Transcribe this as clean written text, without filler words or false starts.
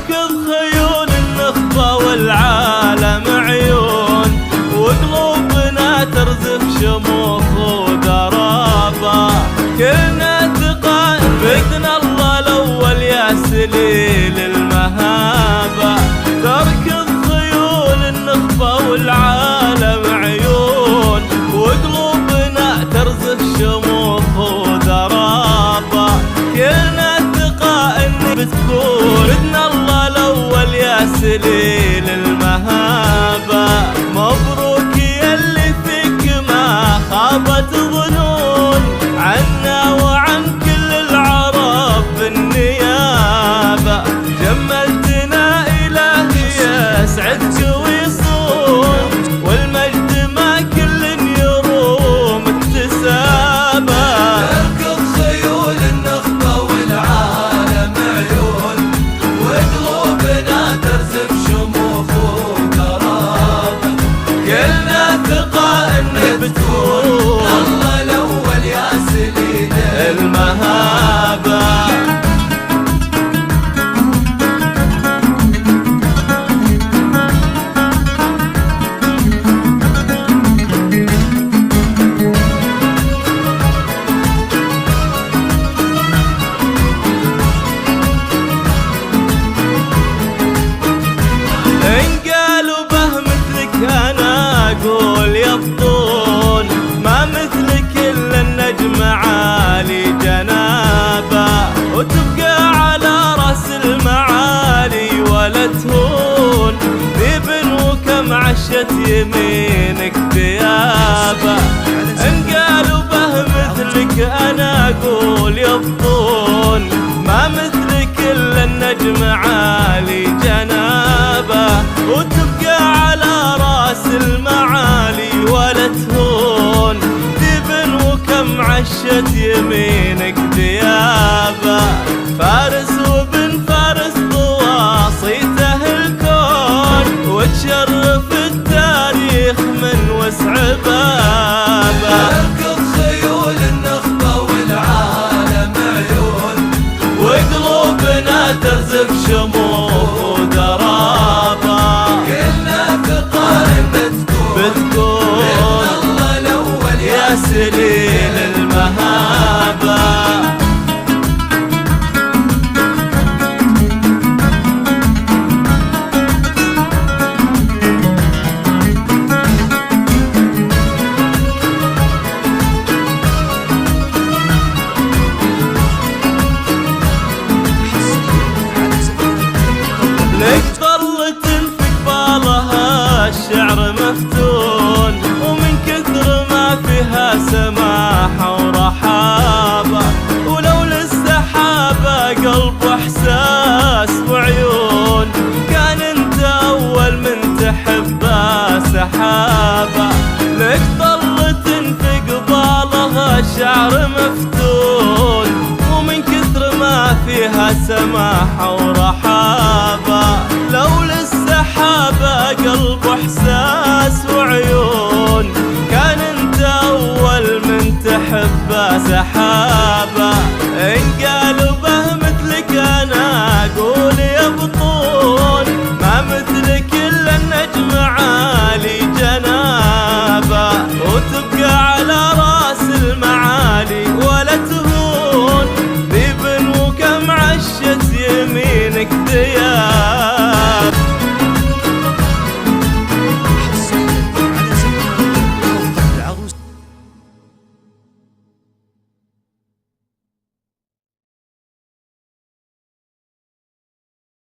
تركض خيول النخبة والعالم عيون، وقلوبنا ترزف شموخ ودرابة. كلنا ثقة بإذن الله الأول يا سليل المهابة. تركض خيول النخبة والعالم عيون، وقلوبنا ترزف شموخ ودرابة. كلنا ثقة إن بتكون بإذن الله الأول يا سليل المهابة. مبروك يلي فيك ما خابت ظنون، عنا وعن كل العرب بالنيابة. جملتنا إلهي يسعدك ويصون، والمجد ما كل يروم اكتسابه. تركض خيول النخبة والعالم عيون، وقلوبنا ترزف شموخ وقرابة. كلنا ثقة إن بتكون الله الأول يا سليل المهابة. إن قالوا به مثلك أنا أقول يبطون، ما مثلك إلا النجم عالي جنابه. وتبقى على رأس المعالي ولا تهون، ذيب وكم عشت يمينك ثيابه. إن قالوا به مثلك أنا أقول يبطون، ما مثلك إلا النجم عالي جنابه. وتبقى على راس المعالي ولا تهون، ذيب وكم عشت يمينك ذيابه. فارس وبن فارس ضواصيته الكون، وتشرف التاريخ من وسع بابه. تركض خيول النخبة والعالم عيون، وقلوبنا ترزف شموخ ودرابة. كلنا ثقة إن بتكون بإذن الله الأول يا سليل المهابة. لك ظلة في قبالها الشعر مفتون، ومن كثر ما فيها سما